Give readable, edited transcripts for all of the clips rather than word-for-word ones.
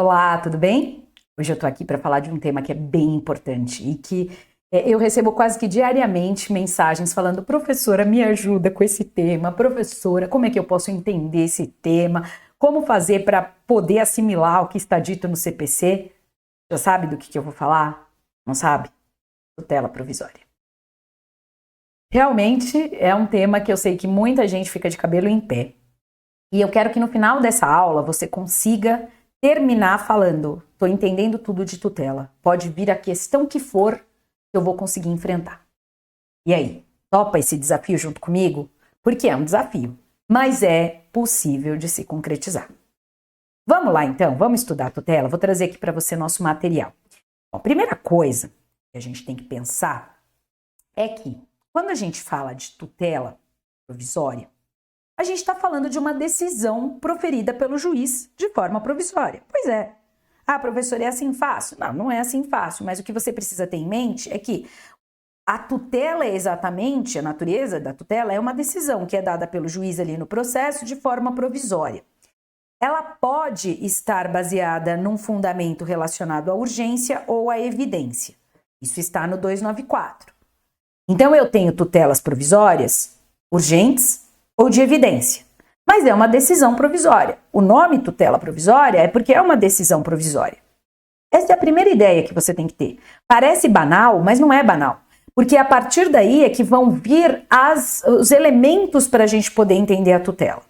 Olá, tudo bem? Hoje eu tô aqui para falar de um tema que é bem importante e que eu recebo quase que diariamente mensagens falando: professora, me ajuda com esse tema, professora, como é que eu posso entender esse tema? Como fazer para poder assimilar o que está dito no CPC? Já sabe do que eu vou falar? Não sabe? Tutela provisória. Realmente é um tema que eu sei que muita gente fica de cabelo em pé. E eu quero que no final dessa aula você consiga terminar falando: tô entendendo tudo de tutela. Pode vir a questão que for, que eu vou conseguir enfrentar. E aí, topa esse desafio junto comigo? Porque é um desafio, mas é possível de se concretizar. Vamos lá então, vamos estudar a tutela? Vou trazer aqui para você nosso material. Bom, a primeira coisa que a gente tem que pensar é que quando a gente fala de tutela provisória, a gente está falando de uma decisão proferida pelo juiz de forma provisória. Pois é. Ah, professor, é assim fácil? Não, não é assim fácil, mas o que você precisa ter em mente é que a tutela é exatamente, a natureza da tutela é uma decisão que é dada pelo juiz ali no processo de forma provisória. Ela pode estar baseada num fundamento relacionado à urgência ou à evidência. Isso está no 294. Então, eu tenho tutelas provisórias urgentes ou de evidência, mas é uma decisão provisória. O nome tutela provisória é porque é uma decisão provisória. Essa é a primeira ideia que você tem que ter. Parece banal, mas não é banal, porque a partir daí é que vão vir os elementos para a gente poder entender a tutela.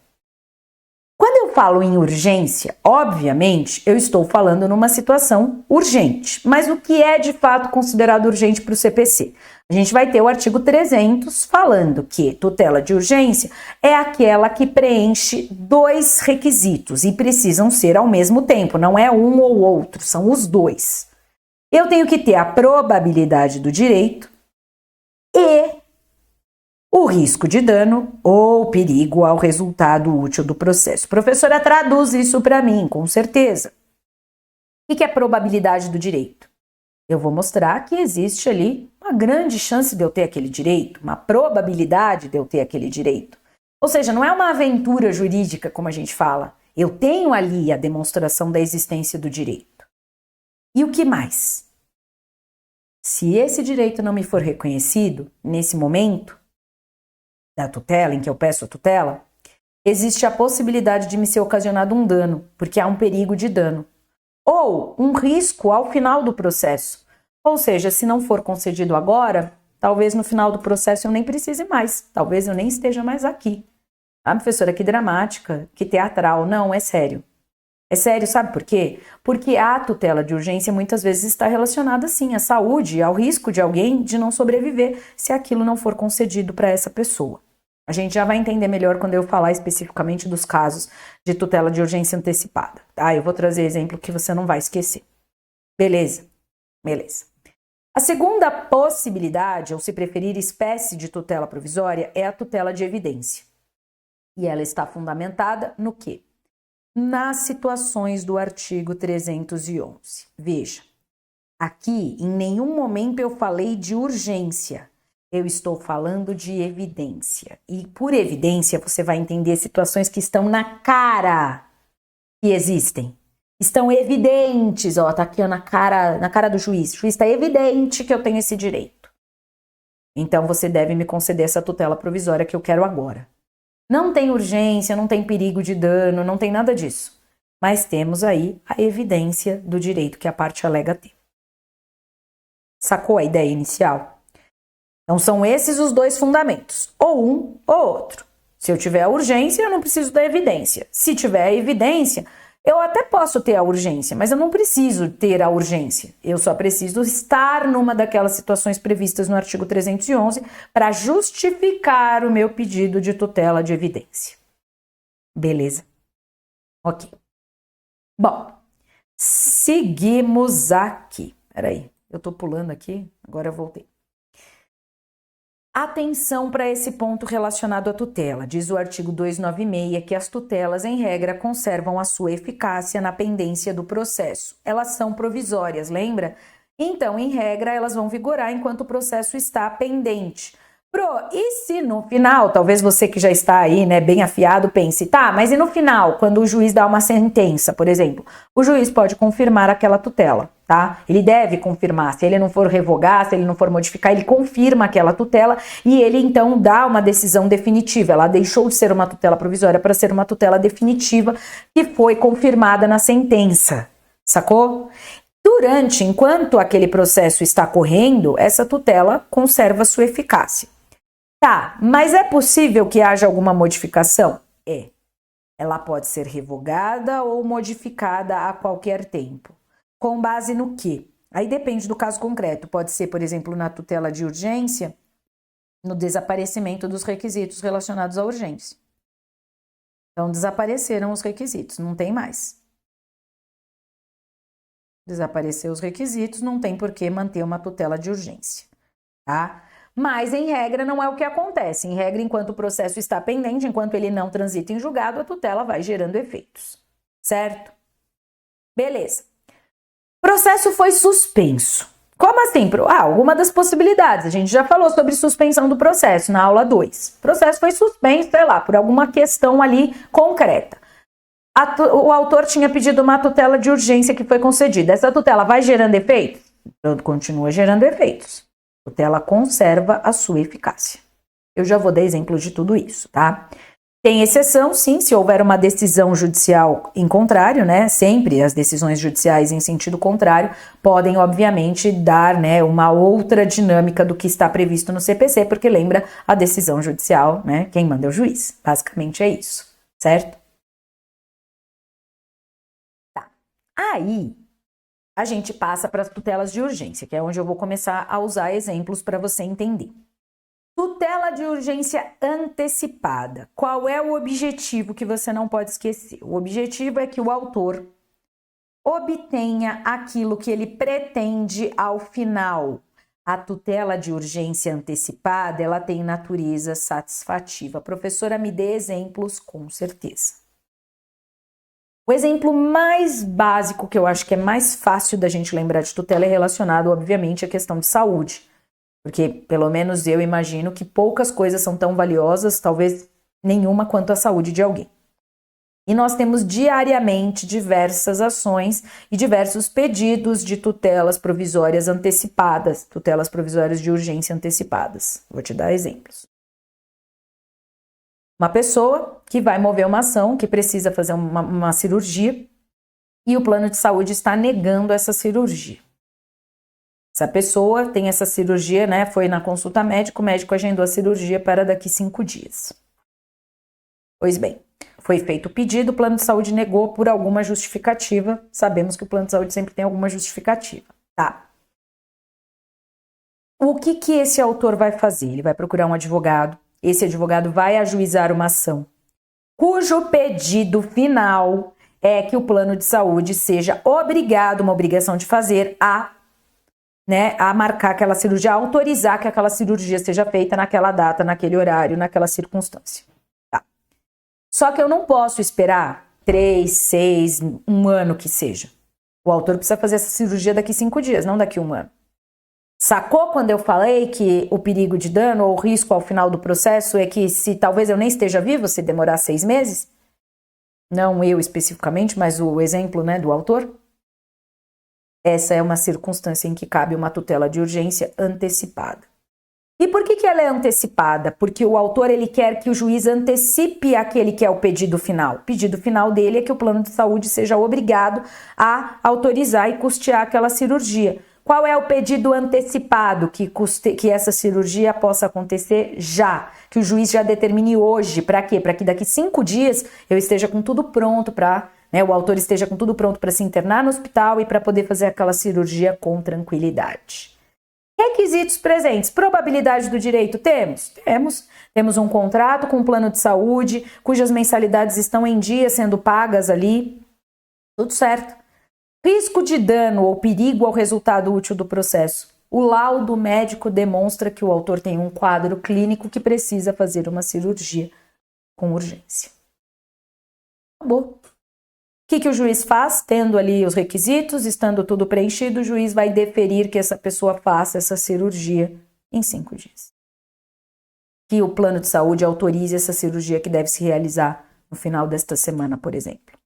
Quando eu falo em urgência, obviamente, eu estou falando numa situação urgente. Mas o que é de fato considerado urgente para o CPC? A gente vai ter o artigo 300 falando que tutela de urgência é aquela que preenche dois requisitos e precisam ser ao mesmo tempo, não é um ou outro, são os dois. Eu tenho que ter a probabilidade do direito e o risco de dano ou perigo ao resultado útil do processo. Professora, traduz isso para mim, com certeza. O que é probabilidade do direito? Eu vou mostrar que existe ali uma grande chance de eu ter aquele direito, uma probabilidade de eu ter aquele direito. Ou seja, não é uma aventura jurídica, como a gente fala. Eu tenho ali a demonstração da existência do direito. E o que mais? Se esse direito não me for reconhecido nesse momento da tutela, em que eu peço a tutela, existe a possibilidade de me ser ocasionado um dano, porque há um perigo de dano. Ou um risco ao final do processo. Ou seja, se não for concedido agora, talvez no final do processo eu nem precise mais. Talvez eu nem esteja mais aqui. Ah, professora, que dramática, que teatral. Não, é sério. É sério, sabe por quê? Porque a tutela de urgência muitas vezes está relacionada, sim, à saúde, ao risco de alguém de não sobreviver se aquilo não for concedido para essa pessoa. A gente já vai entender melhor quando eu falar especificamente dos casos de tutela de urgência antecipada, tá? Eu vou trazer exemplo que você não vai esquecer. Beleza? Beleza. A segunda possibilidade, ou se preferir, espécie de tutela provisória, é a tutela de evidência. E ela está fundamentada no quê? Nas situações do artigo 311. Veja, aqui em nenhum momento eu falei de urgência. Eu estou falando de evidência. E por evidência você vai entender situações que estão na cara que existem. Estão evidentes, ó, tá aqui na cara do juiz. O juiz está evidente que eu tenho esse direito. Então você deve me conceder essa tutela provisória que eu quero agora. Não tem urgência, não tem perigo de dano, não tem nada disso. Mas temos aí a evidência do direito que a parte alega ter. Sacou a ideia inicial? Então, são esses os dois fundamentos, ou um ou outro. Se eu tiver a urgência, eu não preciso da evidência. Se tiver a evidência, eu até posso ter a urgência, mas eu não preciso ter a urgência. Eu só preciso estar numa daquelas situações previstas no artigo 311 para justificar o meu pedido de tutela de evidência. Beleza? Ok. Bom, seguimos aqui. Peraí, eu tô pulando aqui, agora eu voltei. Atenção para esse ponto relacionado à tutela. Diz o artigo 296 que as tutelas, em regra, conservam a sua eficácia na pendência do processo. Elas são provisórias, lembra? Então, em regra, elas vão vigorar enquanto o processo está pendente. E se no final, talvez você que já está aí, né, bem afiado, pense, tá, mas e no final, quando o juiz dá uma sentença, por exemplo, o juiz pode confirmar aquela tutela, tá? Ele deve confirmar, se ele não for revogar, se ele não for modificar, ele confirma aquela tutela e ele então dá uma decisão definitiva. Ela deixou de ser uma tutela provisória para ser uma tutela definitiva que foi confirmada na sentença, sacou? Enquanto aquele processo está correndo, essa tutela conserva sua eficácia. Tá, mas é possível que haja alguma modificação? É. Ela pode ser revogada ou modificada a qualquer tempo. Com base no quê? Aí depende do caso concreto. Pode ser, por exemplo, na tutela de urgência, no desaparecimento dos requisitos relacionados à urgência. Então, desapareceram os requisitos, não tem mais. Desaparecer os requisitos, não tem por que manter uma tutela de urgência, tá? Mas, em regra, não é o que acontece. Em regra, enquanto o processo está pendente, enquanto ele não transita em julgado, a tutela vai gerando efeitos, certo? Beleza. Processo foi suspenso. Como assim? Alguma das possibilidades. A gente já falou sobre suspensão do processo na aula 2. O processo foi suspenso, sei lá, por alguma questão ali concreta. O autor tinha pedido uma tutela de urgência que foi concedida. Essa tutela vai gerando efeitos? Continua gerando efeitos. A tutela conserva a sua eficácia. Eu já vou dar exemplo de tudo isso, tá? Tem exceção, sim, se houver uma decisão judicial em contrário, né? Sempre as decisões judiciais em sentido contrário podem, obviamente, dar, né, uma outra dinâmica do que está previsto no CPC, porque lembra, a decisão judicial, né? Quem manda é o juiz. Basicamente é isso, certo? Aí, a gente passa para as tutelas de urgência, que é onde eu vou começar a usar exemplos para você entender. Tutela de urgência antecipada. Qual é o objetivo que você não pode esquecer? O objetivo é que o autor obtenha aquilo que ele pretende ao final. A tutela de urgência antecipada, ela tem natureza satisfativa. Professora, me dê exemplos, com certeza. O exemplo mais básico, que eu acho que é mais fácil da gente lembrar de tutela, é relacionado, obviamente, à questão de saúde. Porque, pelo menos eu imagino que poucas coisas são tão valiosas, talvez nenhuma, quanto a saúde de alguém. E nós temos diariamente diversas ações e diversos pedidos de tutelas provisórias antecipadas, tutelas provisórias de urgência antecipadas. Vou te dar exemplos. Uma pessoa que vai mover uma ação, que precisa fazer uma cirurgia, e o plano de saúde está negando essa cirurgia. Essa pessoa tem essa cirurgia, né? Foi na consulta médica, o médico agendou a cirurgia para daqui 5 dias. Pois bem, foi feito o pedido, o plano de saúde negou por alguma justificativa. Sabemos que o plano de saúde sempre tem alguma justificativa, tá? O que esse autor vai fazer? Ele vai procurar um advogado. Esse advogado vai ajuizar uma ação, cujo pedido final é que o plano de saúde seja obrigado, uma obrigação de fazer, a marcar aquela cirurgia, a autorizar que aquela cirurgia seja feita naquela data, naquele horário, naquela circunstância. Tá. Só que eu não posso esperar 3, 6, 1 ano que seja. O autor precisa fazer essa cirurgia daqui 5 dias, não daqui 1 ano. Sacou quando eu falei que o perigo de dano ou o risco ao final do processo é que se talvez eu nem esteja vivo, se demorar 6 meses? Não eu especificamente, mas o exemplo, né, do autor? Essa é uma circunstância em que cabe uma tutela de urgência antecipada. E por que ela é antecipada? Porque o autor ele quer que o juiz antecipe aquele que é o pedido final. O pedido final dele é que o plano de saúde seja obrigado a autorizar e custear aquela cirurgia. Qual é o pedido antecipado? Que essa cirurgia possa acontecer já, que o juiz já determine hoje. Para quê? Para que daqui 5 dias eu esteja com tudo pronto para, o autor esteja com tudo pronto para se internar no hospital e para poder fazer aquela cirurgia com tranquilidade. Requisitos presentes. Probabilidade do direito? Temos. Temos um contrato com um plano de saúde, cujas mensalidades estão em dia sendo pagas ali. Tudo certo. Risco de dano ou perigo ao resultado útil do processo. O laudo médico demonstra que o autor tem um quadro clínico que precisa fazer uma cirurgia com urgência. Acabou. O que o juiz faz? Tendo ali os requisitos, estando tudo preenchido, o juiz vai deferir que essa pessoa faça essa cirurgia em 5 dias. que o plano de saúde autorize essa cirurgia que deve se realizar no final desta semana, por exemplo.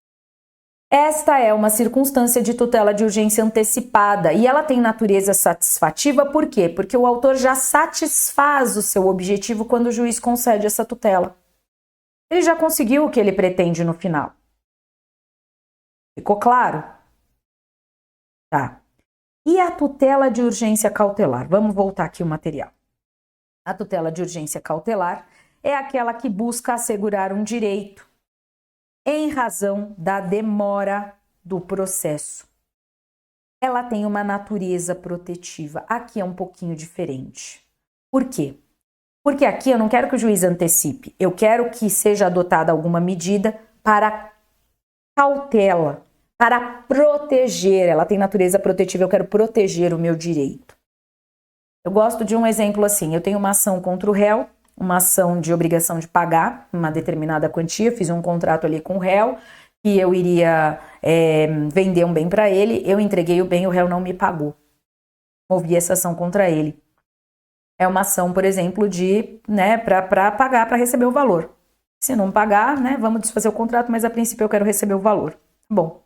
Esta é uma circunstância de tutela de urgência antecipada e ela tem natureza satisfativa, por quê? Porque o autor já satisfaz o seu objetivo quando o juiz concede essa tutela. Ele já conseguiu o que ele pretende no final. Ficou claro? Tá. E a tutela de urgência cautelar? Vamos voltar aqui o material. A tutela de urgência cautelar é aquela que busca assegurar um direito em razão da demora do processo. Ela tem uma natureza protetiva. Aqui é um pouquinho diferente. Por quê? Porque aqui eu não quero que o juiz antecipe. Eu quero que seja adotada alguma medida para cautela, para proteger. Ela tem natureza protetiva, eu quero proteger o meu direito. Eu gosto de um exemplo assim. Eu tenho uma ação contra o réu, uma ação de obrigação de pagar uma determinada quantia, fiz um contrato ali com o réu, que eu iria vender um bem para ele, eu entreguei o bem, o réu não me pagou. Movi essa ação contra ele. É uma ação, por exemplo, de, para pagar, para receber o valor. Se não pagar, vamos desfazer o contrato, mas a princípio eu quero receber o valor. Bom,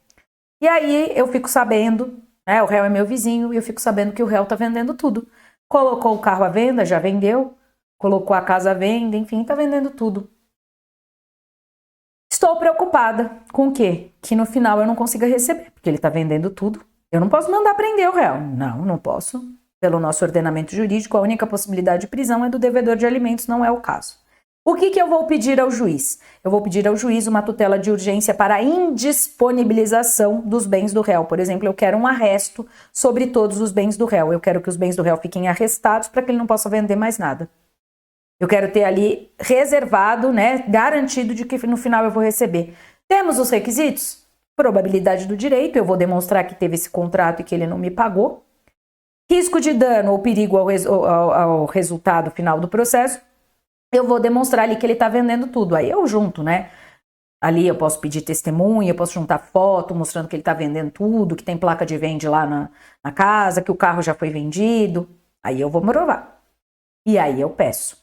e aí eu fico sabendo, o réu é meu vizinho, e eu fico sabendo que o réu tá vendendo tudo. Colocou o carro à venda, já vendeu, colocou a casa à venda, enfim, tá vendendo tudo. Estou preocupada com o quê? Que no final eu não consiga receber, porque ele tá vendendo tudo. Eu não posso mandar prender o réu. Não posso. Pelo nosso ordenamento jurídico, a única possibilidade de prisão é do devedor de alimentos, não é o caso. O que eu vou pedir ao juiz? Eu vou pedir ao juiz uma tutela de urgência para a indisponibilização dos bens do réu. Por exemplo, eu quero um arresto sobre todos os bens do réu. Eu quero que os bens do réu fiquem arrestados para que ele não possa vender mais nada. Eu quero ter ali reservado, garantido de que no final eu vou receber. Temos os requisitos? Probabilidade do direito, eu vou demonstrar que teve esse contrato e que ele não me pagou. Risco de dano ou perigo ao resultado final do processo, eu vou demonstrar ali que ele está vendendo tudo. Aí eu junto, Ali eu posso pedir testemunha, eu posso juntar foto mostrando que ele está vendendo tudo, que tem placa de vende lá na casa, que o carro já foi vendido. Aí eu vou provar. E aí eu peço.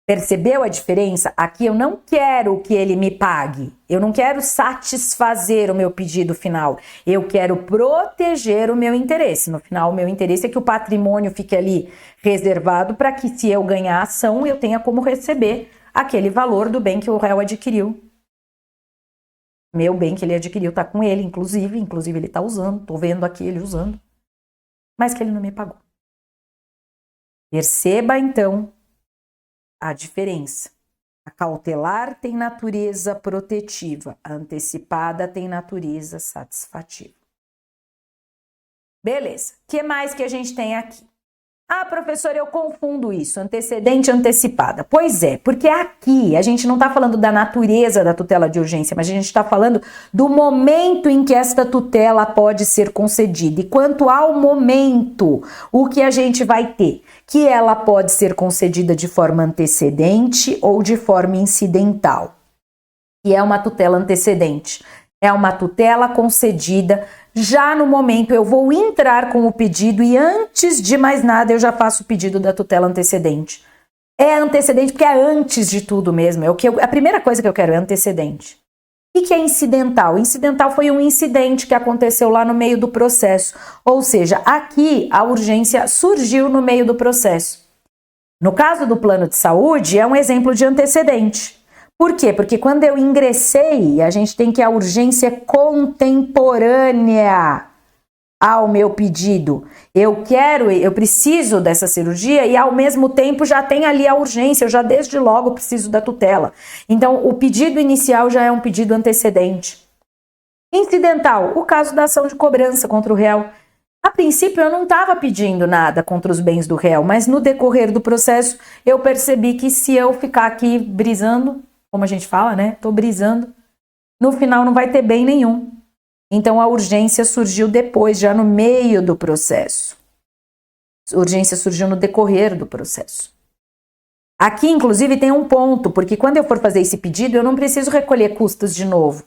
Percebeu a diferença? Aqui eu não quero que ele me pague. Eu não quero satisfazer o meu pedido final. Eu quero proteger o meu interesse. No final, o meu interesse é que o patrimônio fique ali reservado para que, se eu ganhar a ação, eu tenha como receber aquele valor do bem que o réu adquiriu. Meu bem que ele adquiriu está com ele, inclusive ele está usando. Estou vendo aqui ele usando. Mas que ele não me pagou. Perceba, então, a diferença. A cautelar tem natureza protetiva, a antecipada tem natureza satisfativa. Beleza. O que mais que a gente tem aqui? Ah, professora, eu confundo isso, antecedente e antecipada. Pois é, porque aqui a gente não está falando da natureza da tutela de urgência, mas a gente está falando do momento em que esta tutela pode ser concedida. E quanto ao momento, o que a gente vai ter? Que ela pode ser concedida de forma antecedente ou de forma incidental. E é uma tutela antecedente. É uma tutela concedida já no momento eu vou entrar com o pedido e antes de mais nada eu já faço o pedido da tutela antecedente. É antecedente porque é antes de tudo mesmo. A primeira coisa que eu quero é antecedente. O que é incidental? Incidental foi um incidente que aconteceu lá no meio do processo. Ou seja, aqui a urgência surgiu no meio do processo. No caso do plano de saúde, é um exemplo de antecedente. Por quê? Porque quando eu ingressei, a gente tem que a urgência contemporânea ao meu pedido. Eu preciso dessa cirurgia e ao mesmo tempo já tem ali a urgência, eu já desde logo preciso da tutela. Então, o pedido inicial já é um pedido antecedente. Incidental, o caso da ação de cobrança contra o réu. A princípio, eu não estava pedindo nada contra os bens do réu, mas no decorrer do processo, eu percebi que se eu ficar aqui brisando, como a gente fala, tô brisando, no final não vai ter bem nenhum. Então, a urgência surgiu depois, já no meio do processo. A urgência surgiu no decorrer do processo. Aqui, inclusive, tem um ponto, porque quando eu for fazer esse pedido, eu não preciso recolher custas de novo.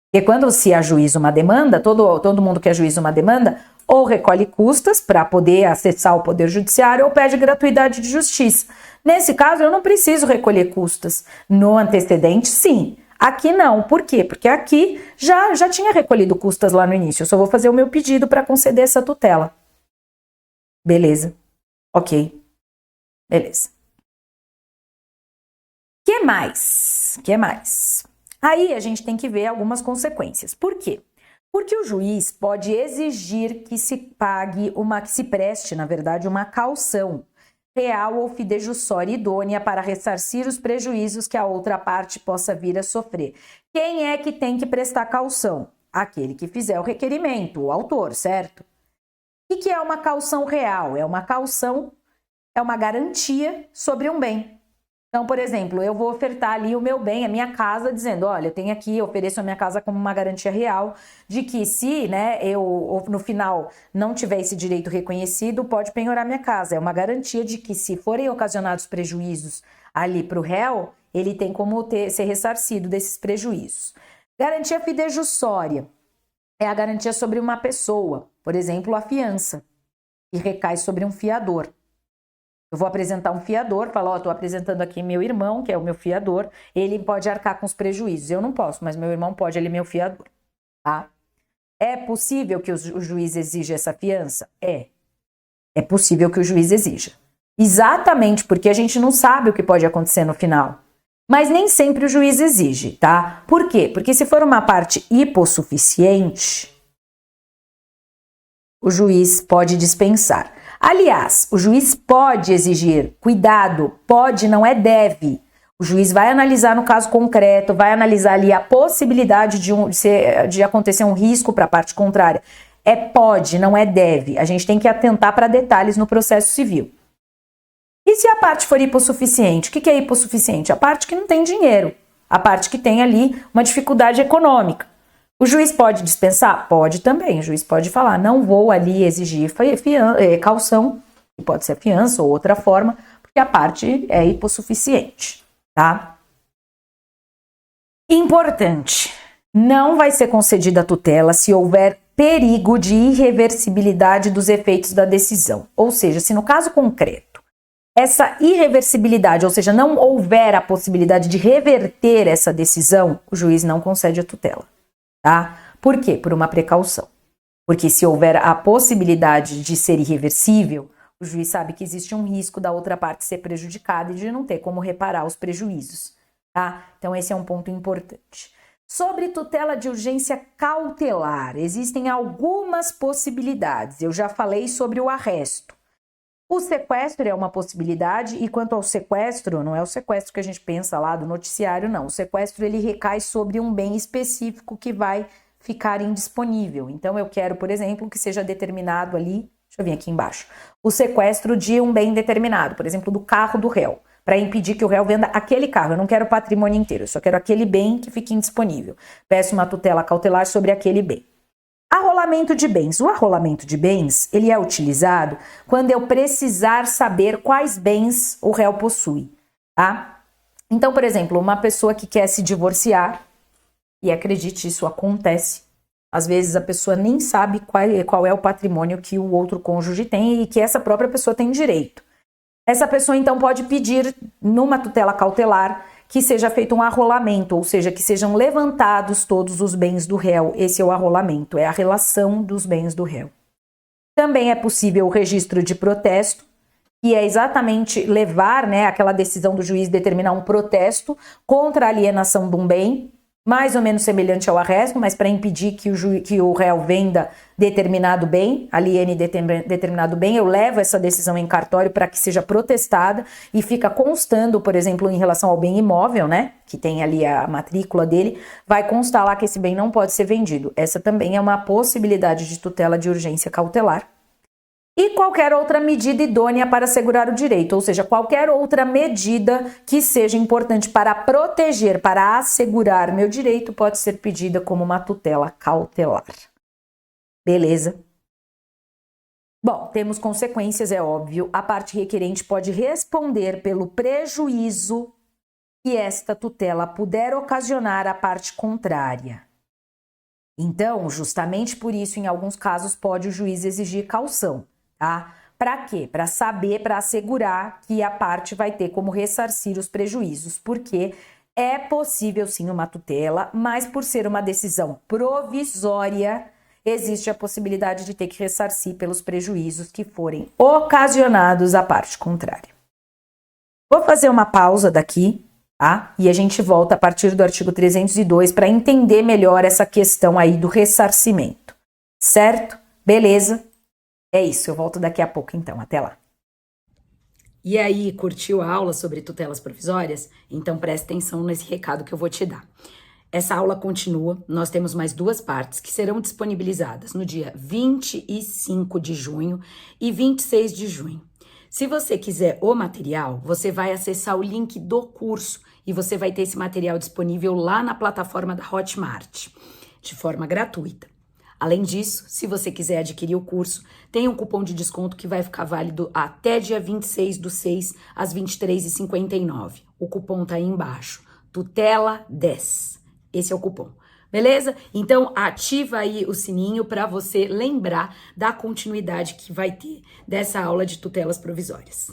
Porque quando se ajuiza uma demanda, todo mundo que ajuiza uma demanda, ou recolhe custas para poder acessar o Poder Judiciário ou pede gratuidade de justiça. Nesse caso, eu não preciso recolher custas. No antecedente, sim. Aqui não. Por quê? Porque aqui já tinha recolhido custas lá no início. Eu só vou fazer o meu pedido para conceder essa tutela. Beleza. Ok. Beleza. Que mais? Aí a gente tem que ver algumas consequências. Por quê? Porque o juiz pode exigir que se pague que se preste, na verdade, uma caução real ou fidejussória idônea para ressarcir os prejuízos que a outra parte possa vir a sofrer. Quem é que tem que prestar caução? Aquele que fizer o requerimento, o autor, certo? O que é uma caução real? É uma garantia sobre um bem. Então, por exemplo, eu vou ofertar ali o meu bem, a minha casa, dizendo, olha, eu tenho aqui, eu ofereço a minha casa como uma garantia real de que se, eu no final não tiver esse direito reconhecido, pode penhorar minha casa. É uma garantia de que se forem ocasionados prejuízos ali para o réu, ele tem como ser ressarcido desses prejuízos. Garantia fidejussória é a garantia sobre uma pessoa, por exemplo, a fiança, que recai sobre um fiador. Eu vou apresentar um fiador, falo, estou apresentando aqui meu irmão, que é o meu fiador, ele pode arcar com os prejuízos. Eu não posso, mas meu irmão pode, ele é meu fiador, tá? É possível que o juiz exija essa fiança? É possível que o juiz exija. Exatamente porque a gente não sabe o que pode acontecer no final. Mas nem sempre o juiz exige, tá? Por quê? Porque se for uma parte hipossuficiente, o juiz pode dispensar. Aliás, o juiz pode exigir, cuidado, pode, não é deve. O juiz vai analisar no caso concreto, vai analisar ali a possibilidade de acontecer um risco para a parte contrária. É pode, não é deve. A gente tem que atentar para detalhes no processo civil. E se a parte for hipossuficiente? O que é hipossuficiente? A parte que não tem dinheiro, a parte que tem ali uma dificuldade econômica. O juiz pode dispensar? Pode também. O juiz pode falar, não vou ali exigir caução, que pode ser fiança ou outra forma, porque a parte é hipossuficiente, tá? Importante, não vai ser concedida a tutela se houver perigo de irreversibilidade dos efeitos da decisão. Ou seja, se no caso concreto, essa irreversibilidade, ou seja, não houver a possibilidade de reverter essa decisão, o juiz não concede a tutela. Tá? Por quê? Por uma precaução. Porque se houver a possibilidade de ser irreversível, o juiz sabe que existe um risco da outra parte ser prejudicada e de não ter como reparar os prejuízos. Tá? Então esse é um ponto importante. Sobre tutela de urgência cautelar, existem algumas possibilidades. Eu já falei sobre o arresto. O sequestro é uma possibilidade e quanto ao sequestro, não é o sequestro que a gente pensa lá do noticiário, não. O sequestro ele recai sobre um bem específico que vai ficar indisponível. Então eu quero, por exemplo, que seja determinado ali, deixa eu vir aqui embaixo, o sequestro de um bem determinado, por exemplo, do carro do réu, para impedir que o réu venda aquele carro. Eu não quero o patrimônio inteiro, eu só quero aquele bem que fique indisponível. Peço uma tutela cautelar sobre aquele bem. Arrolamento de bens. O arrolamento de bens, ele é utilizado quando eu precisar saber quais bens o réu possui, tá? Então, por exemplo, uma pessoa que quer se divorciar, e acredite, isso acontece, às vezes a pessoa nem sabe qual é o patrimônio que o outro cônjuge tem e que essa própria pessoa tem direito. Essa pessoa, então, pode pedir, numa tutela cautelar, que seja feito um arrolamento, ou seja, que sejam levantados todos os bens do réu. Esse é o arrolamento, é a relação dos bens do réu. Também é possível o registro de protesto, que é exatamente levar, aquela decisão do juiz determinar um protesto contra a alienação de um bem, mais ou menos semelhante ao arresto, mas para impedir que o réu venda determinado bem, aliene determinado bem, eu levo essa decisão em cartório para que seja protestada e fica constando, por exemplo, em relação ao bem imóvel, que tem ali a matrícula dele, vai constar lá que esse bem não pode ser vendido. Essa também é uma possibilidade de tutela de urgência cautelar. E qualquer outra medida idônea para assegurar o direito, ou seja, qualquer outra medida que seja importante para proteger, para assegurar meu direito, pode ser pedida como uma tutela cautelar. Beleza? Bom, temos consequências, é óbvio. A parte requerente pode responder pelo prejuízo que esta tutela puder ocasionar à parte contrária. Então, justamente por isso, em alguns casos, pode o juiz exigir caução, tá? Para quê? Para saber, para assegurar que a parte vai ter como ressarcir os prejuízos, porque é possível sim uma tutela, mas por ser uma decisão provisória, existe a possibilidade de ter que ressarcir pelos prejuízos que forem ocasionados à parte contrária. Vou fazer uma pausa daqui, tá? E a gente volta a partir do artigo 302 para entender melhor essa questão aí do ressarcimento, certo? Beleza? É isso, eu volto daqui a pouco então, até lá. E aí, curtiu a aula sobre tutelas provisórias? Então presta atenção nesse recado que eu vou te dar. Essa aula continua, nós temos mais 2 partes que serão disponibilizadas no dia 25 de junho e 26 de junho. Se você quiser o material, você vai acessar o link do curso e você vai ter esse material disponível lá na plataforma da Hotmart, de forma gratuita. Além disso, se você quiser adquirir o curso, tem um cupom de desconto que vai ficar válido até dia 26/6 às 23h59. O cupom tá aí embaixo, Tutela10. Esse é o cupom. Beleza? Então, ativa aí o sininho para você lembrar da continuidade que vai ter dessa aula de tutelas provisórias.